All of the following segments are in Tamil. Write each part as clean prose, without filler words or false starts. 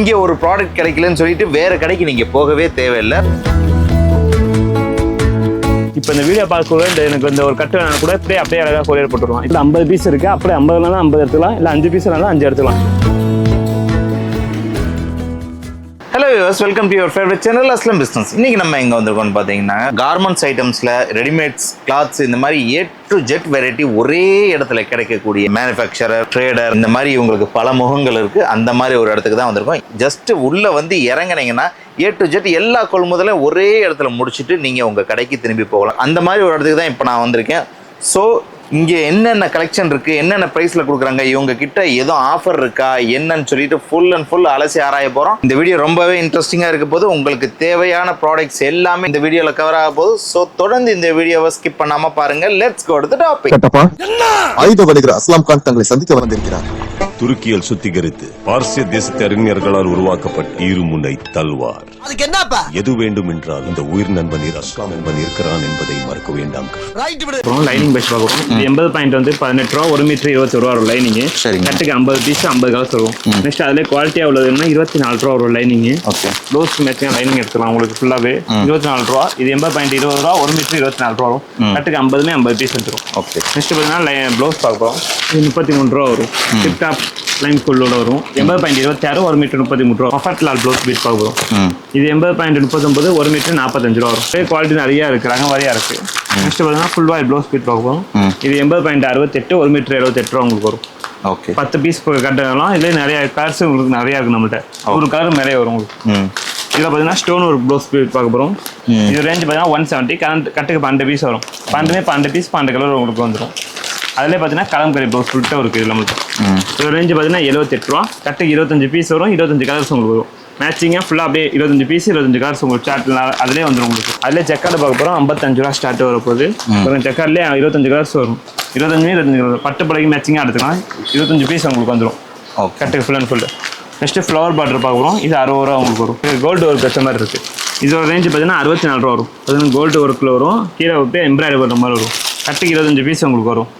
இங்கே ஒரு ப்ராடக்ட் கிடைக்கலன்னு சொல்லிட்டு வேற கடைக்கு நீங்கள் போகவே தேவையில்லை. இப்போ இந்த வீடியோ பார்க்கும்போது எனக்கு இந்த ஒரு கட்டு வேணா கூட அப்படியே அழகாக கொரியர் போட்டுருவோம். இல்லை 50 பீஸ் இருக்குது, அப்படியே 50 எடுத்துக்கலாம், இல்லை 5 பீஸ் 5 எடுத்துக்கலாம். Hello viewers, welcome to your favourite channel Aslam business. இன்றைக்கி நம்ம எங்கே வந்திருக்கோம்னு பார்த்தீங்கன்னா கார்மெண்ட்ஸ் ஐட்டம்ஸில் ரெடிமேட்ஸ், கிளாத்ஸ், இந்த மாதிரி A to Z வெரைட்டி ஒரே இடத்துல கிடைக்கக்கூடிய மேனுஃபேக்சரர், ட்ரேடர், இந்த மாதிரி உங்களுக்கு பல முகங்கள் இருக்குது. அந்த மாதிரி ஒரு இடத்துக்கு தான் வந்திருக்கோம். ஜஸ்ட் உள்ளே வந்து இறங்கினீங்கன்னா A to Z எல்லா கொள்முதலையும் ஒரே இடத்துல முடிச்சுட்டு நீங்கள் உங்கள் கடைக்கு திரும்பி போகலாம். அந்த மாதிரி ஒரு இடத்துக்கு தான் இப்போ நான் வந்திருக்கேன். ஸோ இங்கே என்னென்ன கலெக்ஷன் இருக்குது, என்னென்ன ப்ரைஸில் கொடுக்குறாங்க, இவங்க கிட்ட எதுவும் ஆஃபர் இருக்கா என்னன்னு சொல்லிட்டு ஃபுல் அண்ட் ஃபுல் அலசி ஆராய போகிறோம். இந்த வீடியோ ரொம்பவே இன்ட்ரெஸ்டிங்காக இருக்க போது. உங்களுக்கு தேவையான ப்ராடக்ட்ஸ் எல்லாமே இந்த வீடியோவில் கவர் ஆக போகுது. ஸோ தொடர்ந்து இந்த வீடியோவை ஸ்கிப் பண்ணாமல் பாருங்கள். Let's go to the topic. ஆயுத வணிகர் அஸ்லாம் கான் தங்களை சந்திக்க வந்திருக்கிறார். துருக்கியில் சுத்திகரித்து பார்சிய தேசத்து அறிஞர்களால் உருவாக்கப்பட்ட இருமுனை தல்வார். எது வேண்டும் என்றால் இந்த உயிர் நண்பனில் அஸ்லாம் என்பன் இருக்கிறான் என்பதை மறக்க வேண்டாம். லைனிங் பேஸ் பார்க்குறோம். 80 பாயிண்ட் வந்து 18 ரூபா, 1 மீட்டர் 20 ரூபா ஒரு லைனிங். கட்டுக்கு 50 பீஸ் 50 கலர்ஸ் வரும். நெக்ஸ்ட் அதிலே குவாலிட்டியாக உள்ளதுன்னா 24 ரூபா ஒரு லைனிங். ப்ளவுஸ் மேட்சிங் லைனிங் எடுத்துக்கலாம் உங்களுக்கு ஃபுல்லாகவே 24 ரூபா. இது 80 பாயிண்ட் 20 ரூபா, 1 மீட்டர் 24 ரூபா வரும். கட்டுக்கு 50 பீஸ் எடுத்துரும். நெக்ஸ்ட் பார்த்தீங்கன்னா ப்ளவுஸ் பார்க்குறோம். இது 33 ரூபா வரும். டிப் டாப் லைன் ஃபுல்லோட வரும். 80 பாயிண்ட் 26, 1 மீட்டர் 33 ரூபா. பஃபட் லால் ப்ளவுஸ் பீட் பார்க்குறோம். இது 80 பாயிண்ட் 39, 1 மீட்டர் 45 ரூபா வரும். குவாலிட்டி நிறையா இருக்குது, ரகம் வரையா இருக்குது. நெக்ஸ்ட் பார்த்தீங்கன்னா ஃபுல் வாய் ப்ளவுஸ் பீட் பார்க்குறோம். இது 80 பாயிண்ட் 68, 1 மீட்டர் 78 ரூபா உங்களுக்கு வரும். 10 பீஸ் கட்டலாம். இதுலேயே நிறைய கலர்ஸ் உங்களுக்கு நிறையா இருக்குது நம்மள்கிட்ட. ஒரு கலர் நிறைய வரும் உங்களுக்கு. இதில் பார்த்தீங்கன்னா ஸ்டோன் ஒரு ப்ளவுஸ் பீட் பார்க்க போகிறோம். இது ரேஞ்ச் பார்த்தீங்கன்னா 170. கட்டுக்கு 12 பீஸ் வரும். 12 பீஸ் 12 கலர் உங்களுக்கு வந்துடும். அதிலே பார்த்தீங்கன்னா கலம்கரி ப்ளவுஸ் ஃபுல்ட்டாக இருக்குது. இதில் நம்மளுக்கு இது ரேஞ்சு பார்த்தீங்கன்னா 78 ரூபா. கட்டுக்கு 25 பீஸ் வரும். 25 கலர்ஸ் உங்களுக்கு வரும். மேட்சிங்காக ஃபுல்லாக அப்படியே 25 பீஸ் 25 கலர்ஸ் உங்களுக்கு சார்ட்டில் அதிலே வந்துடும் உங்களுக்கு. அதிலே செக்கார்டு பார்க்க போகிறோம். 55 ரூபா ஸ்டார்ட் வரப்போகுது. செக்கார்ட்லேயே 25 கலர்ஸ் வரும். 25 கலர் பட்டு படகு மேட்சிங்காக எடுத்துக்கலாம். 25 பீஸ் உங்களுக்கு வந்துடும் கட்டுக்கு full and full. Next flower border பார்க்க போகிறோம். இது 60 ரூபா உங்களுக்கு வரும். இது கோல்டு ஒர்க் வச்ச மாதிரி இருக்குது. இதோட ரேஞ்சு பார்த்தீங்கன்னா 64 ரூபா வரும். அது கோல்டு ஒர்க்கில் வரும். கீழே விட்டு எம்ப்ராய்டரி பண்ணுற மாதிரி வரும். கட்டுக்கு 25 பீஸ் உங்களுக்கு வரும்.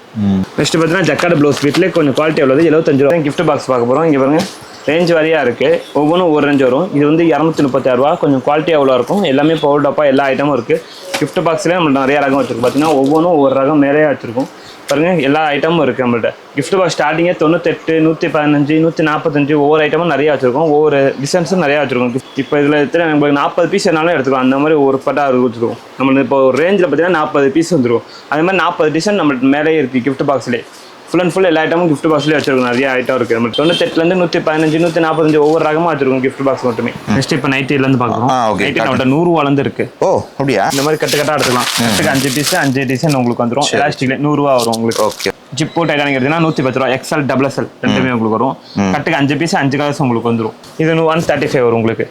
நெக்ஸ்ட் பார்த்தீங்கன்னா ஜக்கார்டு ப்ளவுஸ் வீட்டில் கொஞ்சம் குவாலிட்டி உள்ளது 75 ரூபா. கிஃப்ட் பாக்ஸ் பார்க்க போகிறோம். இங்கே பாருங்கள் ரேஞ்ச் வரையாக இருக்குது. ஒவ்வொன்றும் ஒரு ரேஞ்ச் வரும். இது வந்து 236 ரூபா. கொஞ்சம் குவாலிட்டி அவ்வளோ இருக்கும். எல்லாமே பவுடர் டப்பா எல்லா ஐட்டமும் இருக்குது. கிஃப்ட் பாக்ஸ்லேயே நம்மள்ட்ட நிறைய ரகம் வச்சுருக்கோம். பார்த்தீங்கன்னா ஒவ்வொன்றும் ஒவ்வொரு ரகம் மேலேயே வச்சுருக்கோம். பாருங்கள் எல்லா ஐட்டமும் இருக்குது நம்மள்ட்ட. கிஃப்ட் பாக்ஸ் ஸ்டார்டிங்கே 98, 115, 145 ஒவ்வொரு ஐட்டமும் நிறையா வச்சுருக்கோம். ஒவ்வொரு டிசைன்ஸும் நிறையா வச்சுருக்கோம். இப்போ இதில் எத்தனை நம்மளுக்கு 40 பீஸ் என்னாலும் எடுத்துக்கலாம். அந்த மாதிரி ஒரு பட்டாக வச்சுருக்கோம். நம்மளுக்கு இப்போ ஒரு ரேஞ்சில் பார்த்தீங்கன்னா 40 பீஸ் வந்துடும். அதே மாதிரி 40 டிசைன் நம்மளுக்கு மேலேயே இருக்குது கிஃப்ட் பாக்ஸ்லேயே. ஃபுல் அண்ட் ஃபுல் எல்லா ஐட்டமும் கிஃப்ட் பாக்ஸ்லேயே வச்சிருக்கோம். நிறைய ஐட்டம் இருக்குது. நம்ம 98லேருந்து 115, 145 ஒவ்வொரு ரகமாக வச்சிருக்கோம் கிஃப்ட் பாக்ஸ் மட்டுமே. நெக்ஸ்ட் இப்போ நைட்டிலேருந்து பார்க்குறோம். நைட்டி நம்மள்ட்ட 100 ரூபாலேருந்து இருக்குது. ஓ அப்படியா? இந்த மாதிரி கட்டாக எடுத்துக்கலாம். கட்டுக்கு 5 பீஸ் 5 டிசைன் உங்களுக்கு வந்துடும். எலாஸ்டிக்ல 100 ரூபா வரும் உங்களுக்கு. ஓகே. ஜிப்போ டைட்டானிக் எடுத்தீங்கன்னா 110 ரூபா. எக்ஸ்எல், XXL ரெண்டுமே உங்களுக்கு வரும். கட்டுக்கு 5 பீஸ் 5 கலர்ஸ் உங்களுக்கு வந்துடும். இது 135 வரும் உங்களுக்கு.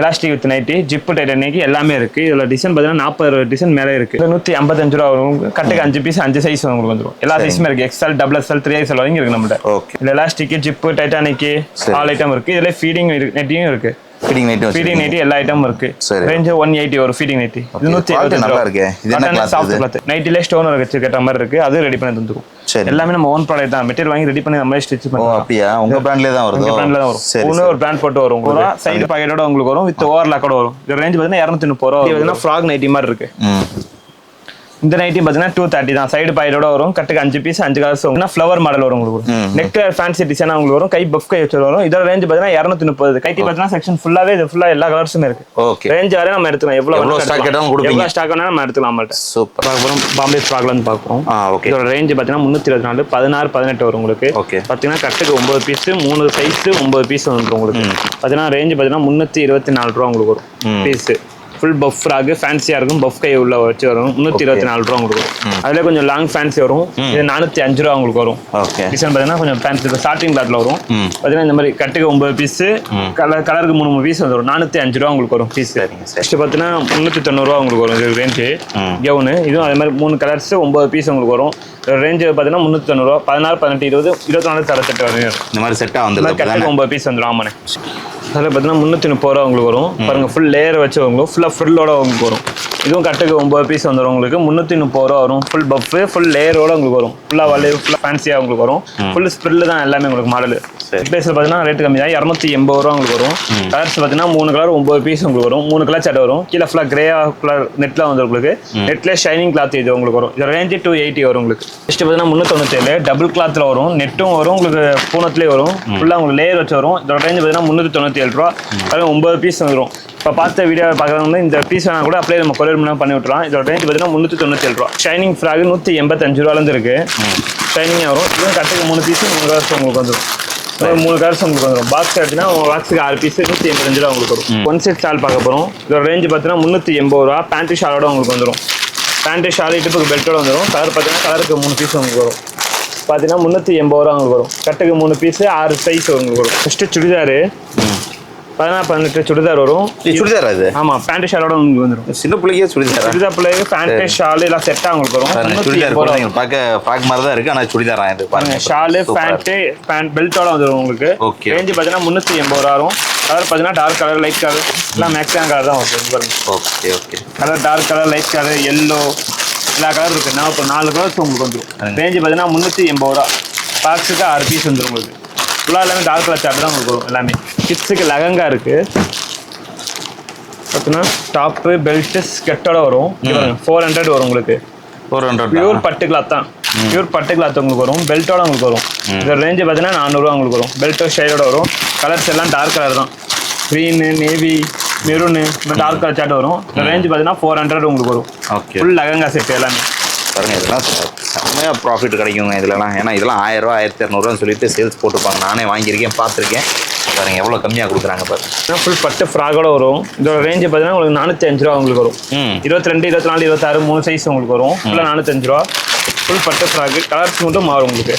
Elastic with nighty, zip Titanic எல்லாமே இருக்குது. இதில் டிசைன் பார்த்தீங்கன்னா 40 டிசைன் மேலே இருக்குது. 155 ரூபா வரும். கட்டுக்கு 5 பீஸ் 5 சைஸ் உங்களுக்கு வந்துடும். எல்லா சைஸுமே இருக்குது. XL, XXL, 3XL வரைக்கும் இருக்குது நம்மள்ட்ட. ஓகே. இதில் elastic, zip, Titanic all item இருக்குது. இதில் ஃபீடிங் நெட்டியும் இருக்குது. ஃபீடிங் நைட்டி எல்லா ஐட்டமும் இருக்கு. ரேஞ்ச் 180 ஒரு ஃபீடிங் நைட்டி. இது 170 நல்லா இருக்கு. இது என்ன சாஃப்ட் கிளாத். நைட்டிலே ஸ்டோன் வச்சு கட்ட மாதிரி இருக்கு. அது ரெடி பண்ணி தந்துரும். எல்லாமே நம்ம ஓன் ப்ராடக்ட் தான். மெட்டீரியல் வாங்கி ரெடி பண்ணி நம்ம ஸ்டிட்ச் பண்ணுவோம். அப்படியே உங்க பிராண்ட்லயே தான் வருது. உங்க பிராண்ட்ல தான் வரும். ஒரு பிராண்ட் போட்டு வரும். உங்களுக்கு சைடு பாக்கெட்டோட உங்களுக்கு வரும். வித் ஓவர்லாக்கோட வரும். இது ரேஞ்ச் பார்த்தீங்கன்னா 230 ரூபா. இது பார்த்தீங்கன்னா ஃப்ராக் நைட்டி மாதிரி இருக்கு. இந்த நைட்டி பார்த்தீங்கன்னா 230 தான். சைடு பாக்கெட்டோட வரும். கட்டுக்கு 5 பீஸ் 5 கலர்ஸ் வரும். ஃப்ளவர் மாடல் வரும் உங்களுக்கு. நெக் ஃபேன்சி டிசைனா உங்களுக்கு வரும். கை பஃப் கை வச்சு வரும். இதோட ரேஞ்ச் பார்த்தீங்கன்னா 230. கைட்டி பார்த்தீங்கன்னா செக்ஷன் ஃபுல்லாவே இது ஃபுல்லா எல்லா கலர்ஸுமே இருக்கு. ஓகே. ரேஞ்ச் வரை நம்ம எடுத்துக்கலாம். எவ்வளவு ஸ்டாக் கேட்டாலும் கொடுப்பீங்க. எவ்வளவு ஸ்டாக் வேணா நம்ம எடுத்துக்கலாம் நம்மள்ட்ட. சூப்பர். அப்புறம் பாம்பே ஃப்ராக்ல இருந்து பார்ப்போம். ஓகே. இதோட ரேஞ்ச் பார்த்தீங்கன்னா 324, 16, 18 வரும் உங்களுக்கு. பார்த்தீங்கன்னா கட்டுக்கு 9 பீஸ் 3 சைஸ் 9 பீஸ் வந்துடும் உங்களுக்கு. பார்த்தீங்கன்னா ரேஞ்ச் பார்த்தீங்கன்னா 324 ரூபா உங்களுக்கு வரும் பீஸ். ஃபுல் பஃப் ஃப்ராக் ஃபேன்சியாக இருக்கும். பஃப் கை உள்ள வச்சு வரும். 324 ரூபா உங்களுக்கு வரும். அதில் கொஞ்சம் லாங் ஃபேன்சி வரும். இது 405 ரூபா உங்களுக்கு வரும். டிசைன் பார்த்தீங்கன்னா கொஞ்சம் ஃபேன்சி ஸ்டார்டிங் கிளாத்தில் வரும். பார்த்தீங்கன்னா இந்த மாதிரி கட்டுக்கு 9 பீஸ் கலருக்கு 3 பீஸ் வந்துடும். 405 ரூபா உங்களுக்கு வரும் பீஸ். நெக்ஸ்ட் பார்த்தீங்கன்னா 390 ரூபா உங்களுக்கு வரும். இது ரேஞ்சு கவுனு. இதுவும் அதே மாதிரி 3 கலர்ஸ் 9 பீஸ் உங்களுக்கு வரும். ரேஞ்சு பார்த்தீங்கன்னா 390 ரூபா. 16, 18, 20, 24, 68 வரையும் இந்த மாதிரி செட்டாக வந்து கட்டுக்கு 9 பீஸ் வந்துடும். ஆமாண்ணே. அதில் பார்த்தீங்கன்னா 330 ரூபா உங்களுக்கு வரும். பாருங்க ஃபுல் லேயர் வச்சு உங்களுக்கு ஃபுல்லாக ஃப்ரில்லோட உங்களுக்கு வரும். இதுவும் கட்டுக்கு 9 பீஸ் வந்துடும் உங்களுக்கு 330 ரூபா வரும். ஃபுல் பஃப் ஃபுல் லேயரோட உங்களுக்கு வரும். ஃபுல்லாக வலி ஃபுல்லாக ஃபேன்சியாக உங்களுக்கு வரும். ஃபுல் ஸ்ப்ரில் தான் எல்லாமே உங்களுக்கு மாடல். பேஸில் பார்த்தீங்கன்னா ரேட்டு கம்மி தான் 280 ரூபா உங்களுக்கு வரும். கலர்ஸ் பார்த்தீங்கன்னா 3 கலர் 9 பீஸ் உங்களுக்கு வரும். 3 கலர் சட்டை வரும். கீழே ஃபுல்லாக கிரே கலர் நெட்டில் வந்து உங்களுக்கு நெட்டில் ஷைனிங் கிளாத் இது உங்களுக்கு வரும். இது ரேஞ்சு 280 வரும் உங்களுக்கு. நெக்ஸ்ட் பார்த்தீங்கன்னா 397 டபுள் கிளாத்தில் வரும். நெட்டும் வரும் உங்களுக்கு பூனத்துலேயே வரும். ஃபுல்லாக உங்களுக்கு லேயர் வச்சு வரும். இதோட ரேஞ்சு பார்த்தீங்கன்னா 397 ரூபா. அது 9 பீஸ் வந்துடும். இப்போ பார்த்த வீடியோ பார்க்குறவங்க இந்த பீஸ் வேணா கூட அப்படியே நம்ம கொரியர் பண்ணி விட்டுலாம். இதோட ரேஞ்ச் பார்த்தீங்கன்னா 397 ரூபா. ஷைனிங் ஃப்ராக் 185 ரூபாலேருந்து இருக்குது. ஷைனிங்காக வரும். இதுவும் கட்டுக்கு 3 பீஸ் 3 கலர்ஸ் உங்களுக்கு வந்துடும். 3 கலர்ஸ் உங்களுக்கு வந்துடும். பாக்ஸ் எடுத்துன்னா பாக்ஸுக்கு 6 பீஸ் 185 ரூபா உங்களுக்கு வரும். ஒன் செட் ஷால் பார்க்க போகிறோம். இதோட ரேஞ்சு பார்த்தீங்கன்னா 380 ரூபா. பேண்ட்டு ஷாலோட உங்களுக்கு வந்துடும். பேண்ட்டு ஷால் இடுப்புக்கு பெல்ட்டோட வந்துடும். கலர் பார்த்தீங்கன்னா கலருக்கு 3 பீஸ் உங்களுக்கு வரும். பார்த்தீங்கன்னா 380 ரூபா உங்களுக்கு வரும். கட்டுக்கு 3 பீஸ் 6 சைஸ் உங்களுக்கு வரும். ஃபஸ்ட்டு சுடிதாரு 16-18 சுடிதார் வரும். சுடிதார் அது ஆமாம் பேண்ட் ஷாலோட உங்களுக்கு வந்துடும். சின்ன பிள்ளைக்கே சுடிதார் பிள்ளைக்கு பேண்ட் ஷாலு எல்லாம் செட்டாக உங்களுக்கு வரும். சுடிதார் பார்க்க ஃப்ராக் மாதிரி தான் இருக்கு. ஆனால் சுடிதார் ஆயிடுது பாருங்க. ஷாலு பேண்ட் பெல்ட்டோட வந்துடும் உங்களுக்கு. ஓகே. ரேஞ்சு பார்த்தீங்கன்னா 380 ரூபா வரும். கலர் பார்த்தீங்கன்னா டார்க் கலர் லைட் கலர் எல்லாம் மேக்ஸிமம் கலர் தான் வரும் பாருங்க. Okay okay. Colour dark colour light colour எல்லோ எல்லா கலர் இருக்குது. நான் இப்போ 4 கலர்ஸ் உங்களுக்கு வந்துடும். ரேஞ்சு பார்த்தீங்கன்னா 380 ரூபா. பாக்ஸுக்கு 6 பீஸ் வந்துடும் உங்களுக்கு. ஃபுல்லாக எல்லாமே டார்க் கலர் சார்ட் தான் உங்களுக்கு வரும். எல்லாமே கிட்ஸுக்கு லெஹங்கா இருக்குது. பார்த்தீங்கன்னா டாப்பு பெல்ட்டு ஸ்கெட்டோட வரும். 400 வரும் உங்களுக்கு. 400 பியூர் பட்டு கிளாத் தான். பியூர் பட்டு கிளாத் உங்களுக்கு வரும். பெல்ட்டோட உங்களுக்கு வரும். இந்த ரேஞ்சு பார்த்தீங்கன்னா 400 ரூபா உங்களுக்கு வரும். பெல்ட்டோ ஷைடோட வரும். கலர்ஸ் எல்லாம் டார்க் கலர் தான். க்ரீனு நேவி மெரூனு இந்த டார்க் கலர் சார்ட் வரும். இந்த ரேஞ்சு பார்த்தீங்கன்னா 400 உங்களுக்கு வரும். ஓகே. ஃபுல் லெஹங்கா செட் எல்லாமே பாருங்க. இதெல்லாம் செம்மையாக ப்ராஃபிட் கிடைக்குங்க இதெல்லாம். ஏன்னா இதெல்லாம் 1000 ரூபா 1200 சொல்லிட்டு சேல்ஸ் போட்டுருப்பாங்க. நானே வாங்கியிருக்கேன் பார்த்துருக்கேன். பாருங்க எவ்வளோ கம்மியாக கொடுக்குறாங்க பாருங்க. ஃபுல் பட்டு ஃப்ராகோட வரும். இதோட ரேஞ்சு பார்த்தீங்கன்னா உங்களுக்கு 405 ரூபா உங்களுக்கு வரும். 22, 24, 26 3 சைஸ் உங்களுக்கு வரும். ஃபுல்லாக 405 ரூபா. ஃபுல் பட்டு ஃப்ராக்கு. கலர்ஸ் மட்டும் மாறும் உங்களுக்கு.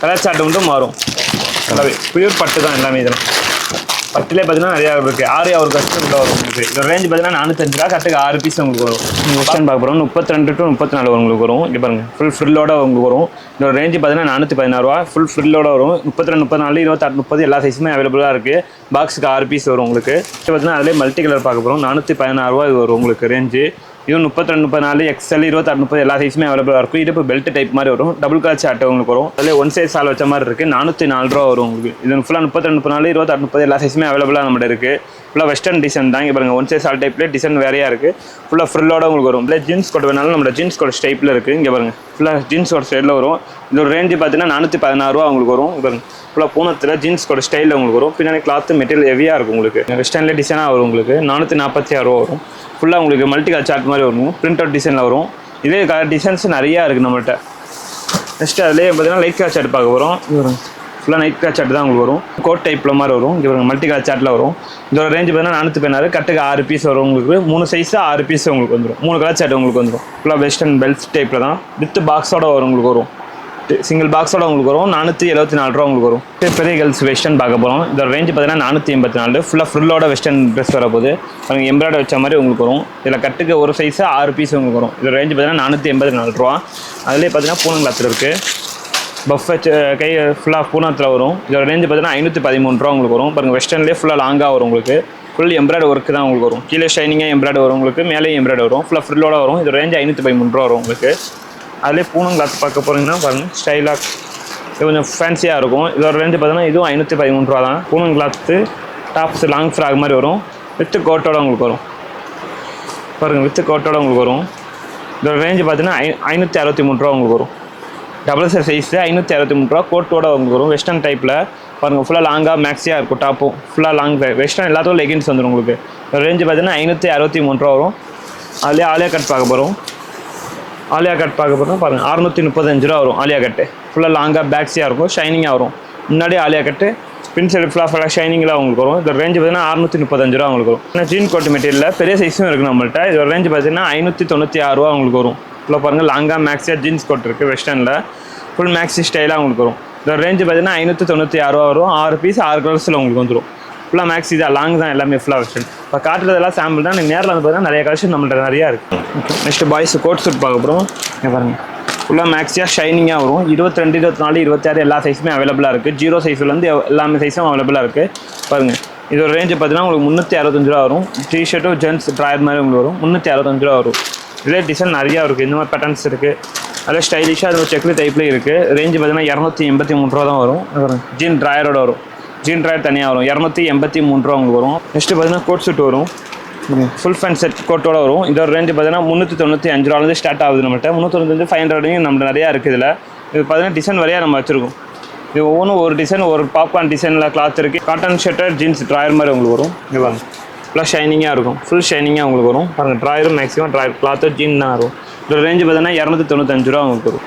கலர் சார்ட் மட்டும் மாறும். நல்லாவே பியூர் பட்டு தான் எல்லாமே. இதெல்லாம் பட்டுலேயே பார்த்தீங்கன்னா நிறையா இருக்குது. 6 ஒரு கஸ்டமர் வரும் உங்களுக்கு. இதோட ரேஞ்சு பார்த்தீங்கன்னா 405 ரூபா. கட்டுக்கு 6 பீஸ் உங்களுக்கு வரும். வெஸ்டர்ன் பார்க்க போகிறோம். 32 to 34 உங்களுக்கு வரும். இங்கே பாருங்கள் ஃபுல் ஃப்ரில்லோட உங்களுக்கு வரும். இதோட ரேஞ்சு பார்த்தீங்கன்னா 416 ரூபா. ஃபுல் ஃப்ரில்லோட வரும். 32, 34, 28, 30 எல்லா சைஸுமே அவைலபிளாக இருக்குது. பாக்ஸுக்கு 6 பீஸ் வரும் உங்களுக்கு. பார்த்தீங்கன்னா அதிலே மல்டி கலர் பார்க்க போகிறோம். 416 ரூபா இது வரும் உங்களுக்கு ரேஞ்சு. இது 32, 34, XL, 28, 30 எல்லா சைஸுமே அவைலபிளாக இருக்கும். இது இப்போ பெல்ட் டைப் மாதிரி வரும். டபுள் கலர் சார்ட் உங்களுக்கு வரும். அதில் ஒன் சைஸ் சால் வச்ச மாதிரி இருக்குது. 404 ரூபா வரும் உங்களுக்கு. இது ஃபுல்லாக 32, 34, 28, 30 எல்லா சைஸுமே அவைலபிளாக நம்மகிட்ட இருக்குது. ஃபுல்லாக வெஸ்டர்ன் டிசைன் தான். இங்கே பாருங்கள் ஒன் சைஸ் சால் டைப்லேயே டிசைன் வேறையாக இருக்குது. ஃபுல்லாக ஃப்ரில்லோட உங்களுக்கு வரும். இல்லை ஜீன்ஸ் கோட் வேணாலும் நம்மளோட ஜீன்ஸ் கோட் டைப்பில் இருக்குது. இங்கே பாருங்கள் ஃபுல்லாக ஜீன்ஸ் கோட் ஸ்டைலில் வரும். இதோட ரேஞ்சு பார்த்தீங்கன்னா 416 ரூபா உங்களுக்கு வரும். பாருங்க ஃபுல்லாக பூனத்தில் ஜீன்ஸ் கோட் ஸ்டைலில் உங்களுக்கு வரும். பின்னாடி கிளாத்து மெட்டீரியல் ஹெவியாக இருக்கும் உங்களுக்கு. வெஸ்டர்ன்லேயே டிசைனாக வரும் உங்களுக்கு. 446 ரூபா வரும். ஃபுல்லாக உங்களுக்கு மல்டி கலர் சார்ட் மாதிரி வரும். பிரிண்ட் அவுட் டிசைனில் வரும். இதே கலர் டிசைன்ஸ் நிறையா இருக்குது நம்மள்கிட்ட. நெக்ஸ்ட்டு அதிலே பார்த்தீங்கன்னா லைட் கலர் சார்ட் பார்க்க போகிறோம். ஃபுல்லாக நைட் கலர் சார்ட் தான் உங்களுக்கு வரும். கோட் டைப்பில் மாதிரி வரும். இங்கே மல்டி கலர் சார்ட்டில் வரும். இதோட ரேஞ்சு பார்த்தீங்கன்னா 416. கட்டுக்கு 6 பீஸ் வரும் உங்களுக்கு. 3 சைஸு 6 பீஸ் உங்களுக்கு வந்துடும். 3 கலர் சார்ட் உங்களுக்கு வந்துடும். ஃபுல்லாக வெஸ்டர்ன் பெல்ட் டைப்பில் தான் வித் பாக்ஸோட வரும் உங்களுக்கு வரும். சிங்கிள் பாக்ஸோட உங்களுக்கு வரும். 474 ரூபா உங்களுக்கு வரும். பெரிய கேர்ள்ஸ் வெஸ்டர்ன் பார்க்க போகிறோம். இதோட ரேஞ்சு பார்த்தீங்கன்னா 484. ஃபுல்லாக ஃபுல்லோட வெஸ்டர்ன் ட்ரெஸ் வர போது உங்களுக்கு எம்ப்ராய்டரி வச்ச மாதிரி உங்களுக்கு வரும். இதில் கட்டுக்கு 1 சைஸு 6 பீஸ் உங்களுக்கு வரும். இதோட ரேஞ்சு பார்த்தீங்கன்னா 484 ரூபா. அதிலே பார்த்தீங்கன்னா பூனம் கிளாத்தில் இருக்குது. பஃப் வச்சு கை ஃபுல்லாக பூனத்தில் வரும். இதோட ரேஞ்சு பார்த்தீங்கன்னா 513 ரூபா உங்களுக்கு வரும். பாருங்கள் வெஸ்டர்ன்லேயே ஃபுல்லாக லாங்காக வரும் உங்களுக்கு. ஃபுல் எம்ப்ராய்டரி ஒர்க்கு தான் உங்களுக்கு வரும். கீழே ஷைனிங்காக எம்ப்ராய்டரி வரும் உங்களுக்கு. மேலேயும் எம்ப்ராய்டரி வரும். ஃபுல்லாக ஃப்ரில்லோட வரும். இதோட ரேஞ்சு 513 ரூபா வரும் உங்களுக்கு. அதிலே பூனம் கிளாத் பார்க்க போகிறீங்கன்னா பாருங்கள் ஸ்டைலாக இது கொஞ்சம் ஃபேன்சியாக இருக்கும். இதோட ரேஞ்சு பார்த்தீங்கன்னா இதுவும் 513 ரூபா தான். Poonam cloth tops long frock மாதிரி வரும். வித்து கோட்டோட உங்களுக்கு வரும். பாருங்கள் வித்து கோட்டோட உங்களுக்கு வரும். இதோட ரேஞ்சு பார்த்தீங்கன்னா 563 ரூபா உங்களுக்கு வரும். டபுள் சைஸு 563 ரூபா. கோட்டோட உங்களுக்கு வரும். வெஸ்டர்ன் டைப்பில் பாருங்கள் ஃபுல்லாக லாங்காக மேக்ஸியாக இருக்கும். டாப்பும் ஃபுல்லாக லாங் வெஸ்டர்ன் எல்லாத்துக்கும் லெகின்ஸ் வந்துடும் உங்களுக்கு. இதோட ரேஞ்சு பார்த்தீங்கன்னா 563 ரூபா வரும். அதிலே ஆலியா கட் பார்க்க போகிறோம். ஆலியா கட் பார்க்க போகிறோம் பாருங்கள் 635 ரூபா வரும். ஆலியா கட்டு ஃபுல்லாக லாங்காக பேக்ஸியாக இருக்கும். ஷைனிங்காக வரும். முன்னாடி ஆலியா கட்டு பின் சைடு ஃபுல்லாக ஷைனிங்கில் உங்களுக்கு வரும். இதோட ரேஞ்சு பார்த்தீங்கன்னா 635 ரூபா உங்களுக்கு வரும். ஏன்னா ஜீன் கோட் மெட்டீரியலில் பெரிய சைஸும் இருக்குது நம்மள்கிட்ட. இதோட ரேஞ்சு பார்த்தீங்கன்னா 596 ரூபா உங்களுக்கு வரும். ஃபுல்லாக பாருங்கள் லாங்காக மேக்ஸியாக ஜீன்ஸ் கோட் இருக்குது வெஸ்டர்னில். ஃபுல் மேக்ஸி ஸ்டைலாக உங்களுக்கு வரும். இதோட ரேஞ்சு பார்த்தீங்கன்னா 596 ரூபா வரும். 6 பீஸ் 6 கலர்ஸில் உங்களுக்கு வந்துடும். ஃபுல்லாக மேக்ஸி தான் லாங் தான் எல்லாமே ஃபுல்லாக வெஸ்டர்ன். இப்போ காட்டுறதெல்லாம் சாம்பிள் தான். நீங்கள் நேரில் வந்து பார்த்தீங்கன்னா நிறைய கலெக்ஷன் நம்மள்ட்ட நிறையா இருக்குது. நெக்ஸ்ட்டு பாய்ஸ் கோட் சூட் பார்க்க போகிறோம். இங்கே பாருங்கள் ஃபுல்லாக மேக்ஸியாக ஷைனிங்காக வரும். 22, 24, 26 எல்லா சைஸுமே அவைலபிளாக இருக்குது. 0 சைஸ்லேருந்து எல்லாமே சைஸும் அவைலபிளாக இருக்குது. பாருங்கள் இதோட ரேஞ்சு பார்த்தீங்கன்னா உங்களுக்கு 365 ரூபா வரும். டிஷர்ட்டும் ஜென்ஸ் ட்ராயர் மாதிரி உங்களுக்கு வரும் 365 ரூபா வரும். இதே டிசைன் நிறையா இருக்குது, இந்த மாதிரி பேட்டர்ன்ஸ் இருக்குது. அதில் ஸ்டைலிஷாக அது செக்லி டைப்லேயே இருக்குது. ரேஞ்சு பார்த்தீங்கன்னா 283 ரூபா தான் வரும். ஜீன் ட்ராயரோட வரும். ஜீன் ட்ராயர் தனியாக வரும் 283 ரூபா உங்களுக்கு வரும். நெக்ஸ்ட்டு பார்த்தீங்கன்னா கோட் சூட் வரும், ஃபுல் ஃபேண்ட் செட் கோட்டோட வரும். இதோட ரேஞ்சு பார்த்தீங்கன்னா 395 ரூபாலேருந்து ஸ்டார்ட் ஆகுது. நம்மகிட்ட 395 500 நம்ம நிறையா இருக்குது. இதில் இது பார்த்தீங்கன்னா டிசைன் வரையாக நம்ம வச்சுருக்கோம். இது ஒவ்வொன்றும் ஒரு டிசைன், ஒரு பாப்கார்ன் டிசைனில் கிளாத் இருக்குது. காட்டன் ஷர்ட்டர் ஜீன்ஸ் ட்ராயர் மாதிரி உங்களுக்கு வரும். இது பாருங்க ஃபுல்லாக ஷைனிங்காக இருக்கும், ஃபுல் ஷைனிங்காக உங்களுக்கு வரும். பாருங்கள் ட்ராயரும் மேக்ஸிமம் ட்ராயர் கிளாத்தோ ஜீன் தான் வரும். இதோட ரேஞ்சு பார்த்தீங்கன்னா 295 ரூபா உங்களுக்கு வரும்.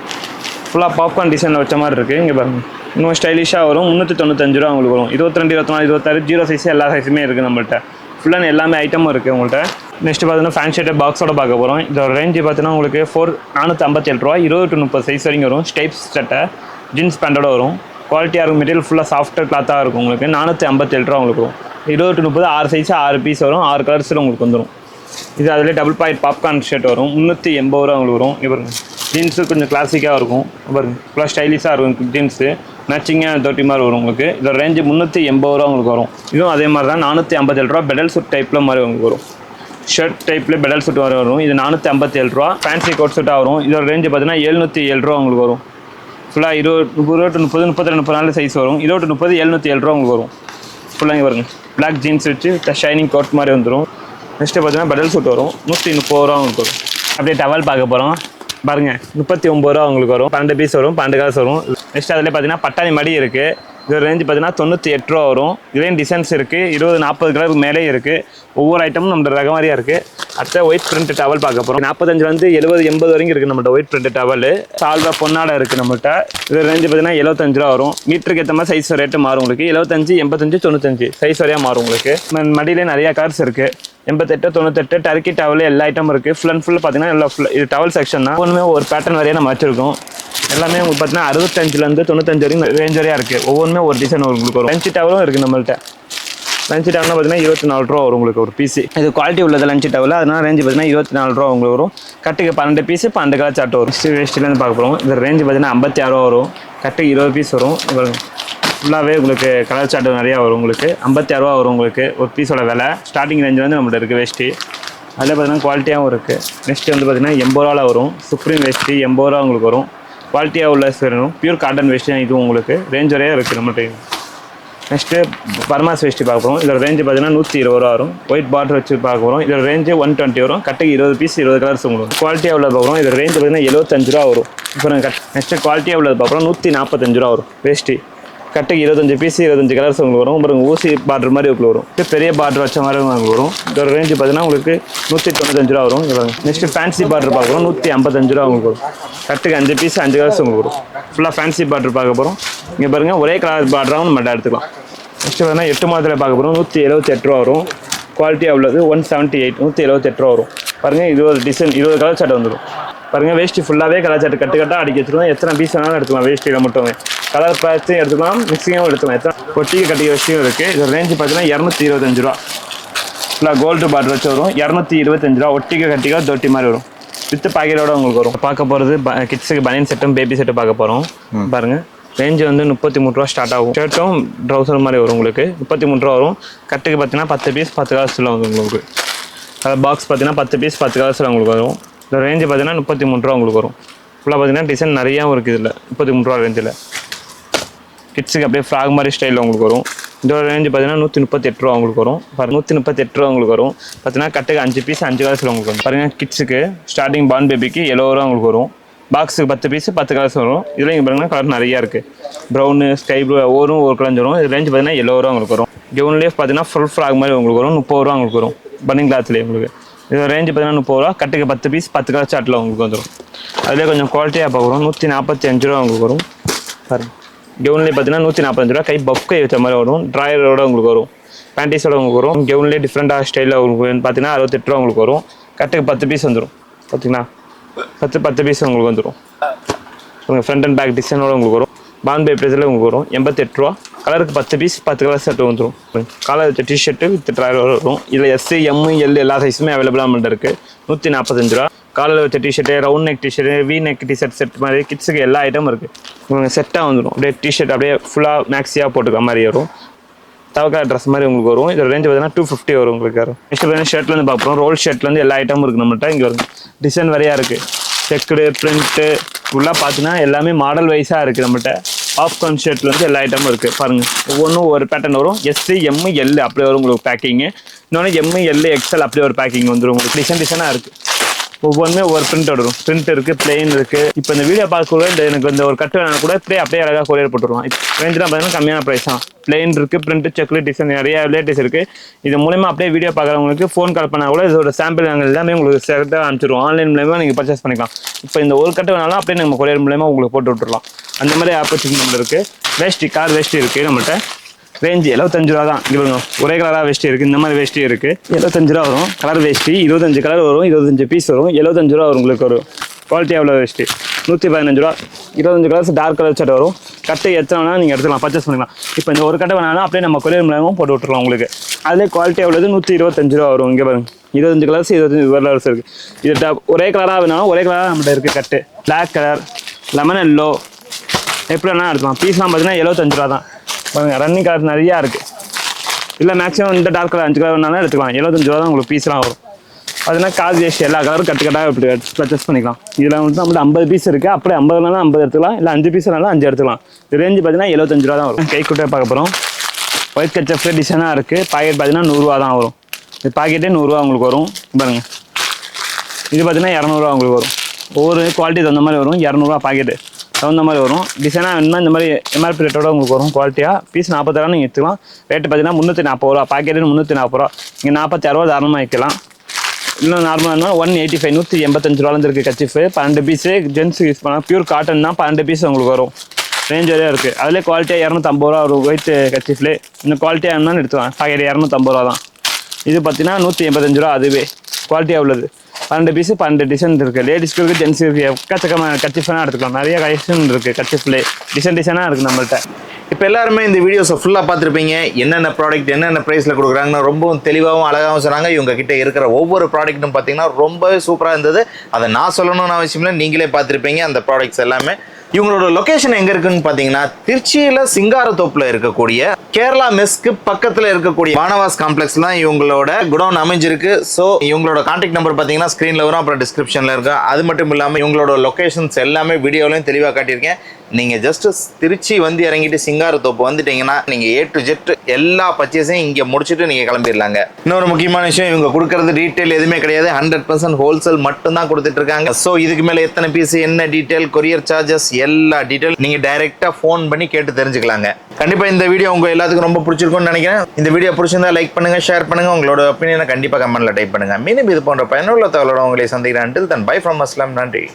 ஃபுல்லாக பாப்கார்ன் டிசைனில் வச்ச மாதிரி இருக்குது. இங்கே பாருங்கள் இன்னும் ஸ்டைலிஷாக வரும் 395 ரூபா உங்களுக்கு வரும். 22, 24, 26 ஜீரோ சைஸ் எல்லா சைஸுமே இருக்குது நம்மள்கிட்ட. ஃபுல்லாக எல்லாமே ஐட்டமும் இருக்குது உங்கள்கிட்ட. நெக்ஸ்ட்டு பார்த்தீங்கன்னா ஃபேன் ஷர்ட்டை பாக்ஸோட பார்க்க போகிறோம். இதோட ரேஞ்சு பார்த்தீங்கன்னா உங்களுக்கு 457 ரூபா. 20 to 30 சைஸ் வரைக்கும் வரும். ஸ்டைப்ஸ் சட்டை ஜீன்ஸ் பேண்டோட வரும். குவாலிட்டியாக இருக்கும், மெட்டீரியல் ஃபுல்லாக சாஃப்ட் கிளாத்தாக இருக்கும். உங்களுக்கு 457 ரூபா உங்களுக்கு வரும். 20 to 30 6 சைஸ் 6 பீஸ் வரும். 6 கலர்ஸில் உங்களுக்கு வந்துடும். இது அதில் டபுள் பாக்கெட் பாப்கார்ன் ஷர்ட் வரும் 380 ரூபா உங்களுக்கு வரும். இப்போ பாருங்க ஜீன்ஸு கொஞ்சம் கிளாசிக்காக இருக்கும். பாருங்க ஃபுல்லாக ஸ்டைலிஷாக இருக்கும் ஜீன்ஸு, மேட்சிங்காக 30 மாதிரி வரும் உங்களுக்கு. இதோட ரேஞ்சு 380 ரூபா உங்களுக்கு வரும். இதுவும் அதே மாதிரி தான் 457 ரூபா. பெடல் சூட் டைப்பில் மாதிரி உங்களுக்கு வரும். ஷர்ட் டைப்பில் பெடல் சூட் மாதிரி வரும். இது 457 ரூபா. ஃபேன்சி கோட் சூட்டாக வரும். இதோட ரேஞ்சு பார்த்தீங்கன்னா 707 ரூபா உங்களுக்கு வரும். ஃபுல்லாக 20 to 30 32 34 சைஸ் வரும். 20 to 30 707 ரூபா உங்களுக்கு வரும். ஃபுல்லாக இங்கே வருங்க பிளாக் ஜீன்ஸ் வச்சு ஷைனிங் கோட் மாதிரி வந்துடும். நெக்ஸ்ட்டு பார்த்தீங்கன்னா பெடல் சூட் வரும் 130 ரூபா உங்களுக்கு வரும். அப்படியே டவல் பார்க்க போகிறோம். பாருங்கள் 39 ரூபா உங்களுக்கு வரும். 12 பீஸ் வரும், 12 கலர்ஸ் வரும். நெக்ஸ்ட் அதில் பார்த்தீங்கன்னா பட்டாணி மடி இருக்குது. இதோட ரேஞ்சு பார்த்தீங்கன்னா 98 ரூபா வரும். இதுலேயும் டிசைன்ஸ் இருக்குது, 20-40 கலருக்கு மேலே இருக்குது. ஒவ்வொரு ஐட்டமும் நம்ம ரக மாதிரியாக இருக்குது. அடுத்த ஒயிட் பிரிண்ட் டவல் பார்க்க போகிறோம். 45 70-80 வரைக்கும் இருக்குது நம்மள்ட்ட ஒயிட் பிரிண்ட் டவல். சால்வா பொன்னாடை இருக்குது நம்மள்ட்ட. இது ரேஞ்சு பார்த்தீங்கன்னா 75 ரூபா வரும். மீட்டருக்கு ஏற்ற மாதிரி சைஸ் ரேட்டு மாறும் உங்களுக்கு. 75, 85, 95 சைஸ் வரையாக மாறும் உங்களுக்கு. மடியிலே நிறையா கலர்ஸ் இருக்குது. 88, 98 டர்க்கி டவல் எல்லா ஐட்டமும் இருக்குது. ஃபுல் அண்ட் ஃபுல் பார்த்தீங்கன்னா எல்லாம் இது டவல் செக்ஷன் தான். ஒன்றுமே ஒரு பேட்டர்ன் வரையாக நம்ம வச்சுருக்கோம். எல்லாமே உங்களுக்கு பார்த்தீங்கன்னா 65 to 95 வரைக்கும் ரேஞ்ச் வரையாக இருக்குது. ஒவ்வொன்றுமே ஒரு டிசைன் உங்களுக்கு வரும். லஞ்ச் டவலும் இருக்குது நம்மள்ட்ட. லஞ்ச் டவல்னா பார்த்தீங்கன்னா 24 ரூபா வரும் உங்களுக்கு ஒரு பீஸ். இது குவாலிட்டி உள்ளது லஞ்ச் டவல். அதனால ரேஞ்சு பார்த்தீங்கன்னா 24 ரூபா உங்களுக்கு வரும். கட்டுக்கு 12 பீஸ் 12 கலர் சார்ட் வரும். வேஸ்ட்லேருந்து பார்க்க போகிறோம். இது ரேஞ்சு பார்த்தீங்கன்னா 56 ரூபா வரும். கட்டுக்கு 20 பீஸ் வரும். ஃபுல்லாகவே உங்களுக்கு கலர் சார்ட் நிறையா வரும். உங்களுக்கு 56 ரூபா வரும் உங்களுக்கு ஒரு பீஸோட விலை. ஸ்டார்டிங் ரேஞ்சில் வந்து நம்மள்ட்ட இருக்குது வேஷ்டி. அதில் பார்த்தீங்கன்னா குவாலிட்டியாகவும் இருக்குது. நெக்ஸ்ட்டு வந்து பார்த்தீங்கன்னா 80 ரூபாவில் வரும். சுப்ரீம் வேஷ்டி 80 ரூபா உங்களுக்கு வரும். குவாலிட்டியாக உள்ள வேணும். பியூர் காட்டன் வேஷ்டி தான் இதுவும் உங்களுக்கு ரேஞ்ச் வரையாக இருக்குது நம்மள்ட்ட. நெக்ஸ்ட்டு பர்மாஸ் வேஷ்டி பார்க்க போகிறோம். இதோட ரேஞ்சு பார்த்தீங்கன்னா 120 ரூபா வரும். ஒயிட் பார்டர் வச்சு பார்க்க போகிறோம். இதோட ரேஞ்சு 120 வரும். கட்டுக்கு 20 பீஸ் 20 கலர்ஸ் உங்களுக்கு. குவாலிட்டியாக உள்ளது பார்க்குறோம். இதோட ரேஞ்சு பார்த்தீங்கன்னா 75 ரூபா வரும். இப்போ நெக்ஸ்ட்டு குவாலிட்டியாக உள்ளது பார்க்குறோம். 145 ரூபா வரும் வேஷ்டி. கட்டுக்கு 25 பீஸ் 25 கலர்ஸ் உங்களுக்கு வரும். அப்புறம் ஊசி பார்டர் மாதிரி உங்களுக்கு வரும். பெரிய பார்டர் வச்ச மாதிரி உங்களுக்கு வரும். இதோட ரேஞ்சு பார்த்தீங்கன்னா உங்களுக்கு 195 ரூபா வரும். நெக்ஸ்ட்டு ஃபேன்சி பார்டர் பார்க்குறோம். 155 ரூபா உங்களுக்கு வரும். கட்டுக்கு 5 பீஸ் 5 கலர்ஸ் உங்களுக்கு வரும். ஃபுல்லாக ஃபேன்சி பார்டர் பார்க்க போகிறோம். இங்கே பாருங்கள் ஒரே கலர் பார்டராகவும் நம்ம எடுத்துக்கலாம். நெக்ஸ்ட்டு பார்த்தீங்கன்னா 8 மாதத்தில் பார்க்க போகிறோம். 178 ரூபா வரும். குவாலிட்டியாக உள்ளது 178 178 ரூபா வரும். பாருங்கள் இது ஒரு டிசைன் 20 கலர் சார்ட் வந்துடும். பாருங்கள் வேஷ்டி ஃபுல்லாகவே கலர் சார்ட் கட்டாக அடிக்க வச்சுருவோம். எத்தனை பீஸ் வேணாலும் எடுத்துக்கலாம். வேஷ்டியில் மட்டுமே கலர் பார்த்து எடுத்துக்கலாம், மிக்சிங்காகவும் எடுத்துக்கலாம். எத்தனை ஒட்டிக்கு கட்டிக்க வேஷ்டியும் இருக்குது. இது ரேஞ்சு பார்த்தீங்கன்னா 225 ரூபா. ஃபுல்லாக கோல்டு பார்டர் வச்சு வரும். 225 ரூபா. ஒட்டிக்க கட்டிக்க தொட்டி மாதிரி வரும். வித் பாக்கெட்டோட உங்களுக்கு வரும். பார்க்க போகிறது கிட்ஸுக்கு பனியன் செட்டும் பேபி செட்டும் பார்க்க போகிறோம். பாருங்கள் ரேஞ்சு வந்து 33 ரூபா ஸ்டார்ட் ஆகும். ஷர்ட்டும் ட்ரௌசர் மாதிரி வரும் உங்களுக்கு. 33 ரூபா வரும். கட்டுக்கு பார்த்தீங்கன்னா 10 பீஸ் 10 கலர்ஸில் வந்து உங்களுக்கு. அது பாக்ஸ் பார்த்தீங்கன்னா 10 பீஸ் 10 கலர்ஸில் உங்களுக்கு வரும். இந்த ரேஞ்சு பார்த்தீங்கன்னா 33 ரூபா உங்களுக்கு வரும். ஃபுல்லாக பார்த்தீங்கன்னா டிசைன் நிறையாவும் இருக்குது இதில். 33 ரூபா ரேஞ்சில் கிட்ஸுக்கு அப்படியே ஃப்ராக் மாதிரி ஸ்டைலில் உங்களுக்கு வரும். இதோட ரேஞ்சு பார்த்தீங்கன்னா 138 ரூபா உங்களுக்கு வரும். 138 ரூபா உங்களுக்கு வரும். பார்த்தீங்கன்னா கட்டுக்கு 5 பீஸ் 5 கலர்ஸில் உங்களுக்கு வரும். பாருங்கள் கிட்ஸுக்கு ஸ்டார்டிங் பார்ன் பேபிக்கு 70 ரூபா உங்களுக்கு வரும். பாக்ஸுக்கு 10 பீஸ் 10 கலர்ஸ் வரும். இதில் இங்கே பாருங்கன்னா கலர் நிறையா இருக்குது. ப்ரௌனு ஸ்கை ப்ளூ ஒவ்வொரும் ஒரு கலர் வரும். இது ரேஞ்சு பார்த்தீங்கன்னா 70 ரூபா உங்களுக்கு வரும். கவுன்லேயே பார்த்தீங்கன்னா ஃபுல் ஃப்ராக் மாதிரி உங்களுக்கு வரும். 30 ரூபா உங்களுக்கு வரும். பனிங் கிளாத்லேயே உங்களுக்கு. இது ரேஞ்சு பார்த்தீங்கன்னா 30 ரூபா. கட்டுக்கு 10 பீஸ் 10 கலர் சார்ட்டில் உங்களுக்கு வந்துடும். அதிலே கொஞ்சம் குவாலிட்டியாக பார்க்குறோம். 145 ரூபா உங்களுக்கு வரும். பாருங்கள் கவுன்லேயே பார்த்தீங்கன்னா 145 ரூபா. கை பஃப் கை வச்ச மாதிரி வரும். ட்ராயரோட உங்களுக்கு வரும். பேண்டிஸோட உங்களுக்கு வரும். கவுன்லேயே டிஃப்ரெண்ட்டாக ஸ்டைலில் உங்களுக்கு பார்த்தீங்கன்னா 68 ரூபா உங்களுக்கு வரும். கட்டுக்கு 10 பீஸ் வந்துடும். பார்த்தீங்கன்னா 10 பீஸ் உங்களுக்கு வந்துடும். உங்கள் ஃப்ரண்ட் அண்ட் பேக் டிசைனோட உங்களுக்கு வரும். பாம்பே ப்ரைஸில் உங்களுக்கு வரும் 88 ரூபா. கலருக்கு 10 பீஸ் 10 கலர் ஷர்ட் வந்துடும். காலர் வச்ச டிஷர்ட்டு வித் ட்ராயர் வரும். இதில் எஸ் எம் எல் எல்லா சைஸுமே அவைலபிளாக நம்மள்ட்ட இருக்குது. 145 ரூபா. காலர் வச்ச t shirt round neck t shirt V neck t shirt set மாதிரி கிட்ஸுக்கு எல்லா ஐட்டமும் இருக்குது. உங்களுக்கு செட்டாக வந்துடும். அப்படியே டிஷர்ட் அப்படியே ஃபுல்லாக மேக்ஸியாக போட்டுக்க மாதிரி வரும். தவக்கா ட்ரெஸ் மாதிரி உங்களுக்கு வரும். இதோட ரேஞ்ச் பார்த்தீங்கன்னா 250 வரும் உங்களுக்கு வரும். நெக்ஸ்ட் ஷர்ட்லேருந்து பார்க்குறோம். ரோல் ஷர்ட்லேருந்து எல்லா ஐட்டமும் இருக்குது நம்மகிட்ட. இங்கே வரும் டிசைன் வரையா இருக்குது. செக்குடு பிரிண்ட்டு ஃபுல்லாக பார்த்தீங்கன்னா எல்லாமே மாடல் வைஸாக இருக்குது நம்மகிட்ட. ஆப்கார்ன் ஷர்ட்லேருந்து எல்லா ஐட்டமும் இருக்குது பாருங்கள். ஒவ்வொன்றும் ஒரு பேட்டர்ன் வரும். எஸ்சி எம்மு எல் அப்படி வரும் உங்களுக்கு பேக்கிங்கு. இன்னொன்று எம்மு எல் எக்ஸ்எல் அப்படியே ஒரு பேக்கிங் வந்துடும் உங்களுக்கு. டிசைனாக இருக்குது. ஒவ்வொன்றுமே ஒவ்வொரு பிரிண்ட் வரும். பிரிண்ட் இருக்குது, பிளெயின் இருக்குது. இப்போ இந்த வீடியோ பார்க்கக்கூட எனக்கு இந்த ஒரு கட்டு வேணா கூட அப்படியே அழகாக கொரியர் போட்டுருவோம். ரேஞ்செலாம் பார்த்தீங்கன்னா கம்மியான ப்ரைஸ் தான். பிளெயின் இருக்குது, பிரிண்ட் செக்குலர் டிசைன் நிறைய வெரைட்டிஸ் இருக்குது. இது மூலமா அப்படியே வீடியோ பார்க்குறவங்களுக்கு ஃபோன் கால் பண்ணால் கூட இதோட சாம்பிள் நாங்கள் எல்லாமே உங்களுக்கு செலக்டாக அனுப்பிச்சிடுவோம். ஆன்லைன் மூலமா நீங்கள் பர்ச்சேஸ் பண்ணிக்கலாம். இப்போ இந்த ஒரு கட்டு வேணாலும் அப்படியே நம்ம கொரியர் மூலமா உங்களுக்கு போட்டு விட்டுருலாம். அந்த மாதிரி ஆப்பர்ச்சுனிட்டி நம்மளுக்கு இருக்குது. வேஷ்டி கார் வேஷ்டி இருக்குது நம்மகிட்ட. ரேஞ்சு 75 ரூபா தான். இங்கே ஒரே கலராக வேஷ்டி இருக்குது. இந்த மாதிரி வேஷ்டி இருக்குது. 75 ரூபா வரும். கலர் வேஷ்டி 25 கலர் வரும். 25 பீஸ் வரும். 75 ரூபா வரும் உங்களுக்கு. ஒரு குவாலிட்டியாக உள்ள வேஷ்டி 115 ரூபா. 25 கலர்ஸ் டார்க் கலர் ஷர்ட் வரும். கட்டு எத்தனை வேணாலும் நீங்கள் எடுத்துக்கலாம், பர்ச்சேஸ் பண்ணிக்கலாம். இப்போ இந்த ஒரு கட்டை வேணாலும் அப்படியே நம்ம கொரியர் மூலமாக போட்டு விட்டுருலாம் உங்களுக்கு. அதிலே குவாலிட்டியாக உள்ளது 125 ரூபா வரும். இங்கே பாருங்க 25 கலர்ஸ் 25 கலர்ஸ் இருக்குது. இது ஒரே கலராக வேணாலும் ஒரே கலராக நம்மகிட்ட இருக்குது கட்டு. பிளாக் கலர், லெமன் எல்லோ எப்படி வேணாலும் எடுக்கலாம். பீஸ்லாம் பார்த்தீங்கன்னா 75 ரூபா தான். பாருங்க ரன்னிங் கலர் நிறையா இருக்குது. இல்லை மேக்ஸிமம் இந்த டார்க் கலர் 5 கலர் வேணாலும் எடுத்துக்கலாம். 75 ரூபா தான் உங்களுக்கு பீஸ்லாம் வரும். பார்த்தீங்கன்னா காது வேஷ்டி எல்லா கலரும் கட்டாக இப்படி பர்ச்சேஸ் பண்ணிக்கலாம். இதில் வந்து நம்மளுக்கு 50 பீஸ் இருக்குது. அப்படியே 50 50 எடுத்துக்கலாம். இல்லை 5 பீஸ்னாலும் 5 எடுத்துக்கலாம். இது ரேஞ்சு பார்த்தீங்கன்னா 75 ரூபா தான் வரும். கை குட்டையை பார்க்க போகிறோம். ஒயிட் கச்சப் டிசைனாக இருக்குது. பாக்கெட் பார்த்தீங்கன்னா 100 ரூபா தான் வரும். இது பாக்கெட்டே 100 ரூபா உங்களுக்கு வரும். பாருங்கள் இது பார்த்தீங்கன்னா 200 ரூபா உங்களுக்கு வரும். ஒவ்வொரு குவாலிட்டி தகுந்த மாதிரி வரும். 200 ரூபா பாக்கெட்டு தகுந்த மாதிரி வரும். டிசைனாக வேணும்னா இந்த மாதிரி எம்ஆர்பி ரேட்டோட உங்களுக்கு வரும். குவாலிட்டியாக பீஸ் 40 ரூபா நீங்கள் எடுத்துக்கலாம். ரேட்டு பார்த்தீங்கன்னா 340 ரூபா. பாக்கெட்டு 340 ரூபா. இங்கே 46 ரூபா தாராளமாக வைக்கலாம். இன்னும் நார்மலாக 185 185 ரூபாலேருந்து இருக்குது கச்சிஃபு. 12 பீஸு ஜென்ஸ் யூஸ் பண்ணால் பியூர் காட்டன் தான். 12 பீஸ் உங்களுக்கு வரும். ரேஞ்ச் வரையாக இருக்குது. அதிலே குவாலிட்டியாக 250 ரூபா வரும். ஒயிட் கச்சிஃப்லே இந்த குவாலிட்டியாக வேணும்னு எடுத்துக்கலாம். பாக்கெட் 250 ரூபா தான். இது பார்த்தீங்கன்னா 185 ரூபா. அதுவே குவாலிட்டியாக உள்ளது. 12 பீஸு 12 டிசைன் இருக்குது. லேடிஸ்க்கு இருக்குது, ஜென்ஸுக்கு இருக்குது. எக்கச்சக்கமான கச்சிஃபெல்லாம் எடுத்துக்கலாம். நிறைய கலெக்ஷன் இருக்குது கச்சிஃப்லே. டிசைனாக இருக்குது நம்மள்கிட்ட. இப்போ எல்லாருமே இந்த வீடியோஸை ஃபுல்லாக பார்த்துருப்பீங்க. என்னென்ன ப்ராடக்ட் என்னென்ன ப்ரைஸில் கொடுக்குறாங்கன்னு ரொம்பவும் தெளிவாகவும் அழகாகவும் சொன்னாங்க. இவங்க கிட்ட இருக்கிற ஒவ்வொரு ப்ராடக்ட்டும் பார்த்தீங்கன்னா ரொம்பவே சூப்பராக இருந்தது. அதை நான் சொல்லணும்னு அவசியம் இல்லை, நீங்களே பார்த்துருப்பீங்க அந்த ப்ராடக்ட்ஸ் எல்லாமே. இவங்களோட லொகேஷன் எங்கே இருக்குன்னு பார்த்தீங்கன்னா திருச்சியில் சிங்காரத்தோப்பில் இருக்கக்கூடிய கேரளா மெஸ்க்கு பக்கத்தில் இருக்கக்கூடிய வானவாஸ் காம்ப்ளெக்ஸ் தான் இவங்களோட குடவுன் அமைஞ்சிருக்கு. ஸோ இவங்களோட கான்டாக்ட் நம்பர் பார்த்தீங்கன்னா ஸ்க்ரீனில் வரும், அப்புறம் டிஸ்கிரிப்ஷனில் இருக்கும். அது மட்டும் இல்லாமல் இவங்களோட லொகேஷன்ஸ் எல்லாமே வீடியோலையும் தெளிவாக காட்டியிருக்கேன். நீங்கள் ஜஸ்ட் திருச்சி வந்து இறங்கிட்டு சிங்காரத்தோப்பு வந்துட்டீங்கன்னா நீங்கள் A to Z எல்லா பர்ச்சேஸையும் இங்கே முடிச்சுட்டு நீங்கள் கிளம்பிடலாங்க. இன்னொரு முக்கியமான விஷயம், இவங்க கொடுக்கறது ரீட்டைல் எதுவுமே கிடையாது. 100% ஹோல்சேல் மட்டும்தான் கொடுத்துட்டு இருக்காங்க. ஸோ இதுக்கு மேலே எத்தனை பீஸ், என்ன டீட்டெயில், கொரியர் சார்ஜஸ் எல்லா டீட்டெயில் நீங்கள் டைரெக்டாக ஃபோன் பண்ணி கேட்டு தெரிஞ்சுக்கலாங்க. கண்டிப்பாக இந்த வீடியோ உங்கள் எல்லாத்துக்கும் ரொம்ப பிடிச்சிருக்கும்னு நினைக்கிறேன். இந்த வீடியோ பிடிச்சிருந்தா லைக் பண்ணுங்கள், ஷேர் பண்ணுங்கள். உங்களோட ஒப்பீனியனை கண்டிப்பாக கமெண்ட்டில் டைப் பண்ணுங்கள். மீண்டும் இது போன்ற பயனுள்ள தகவலோட உங்களை சந்திக்கிறேன். Until then, bye from Aslam. நன்றி.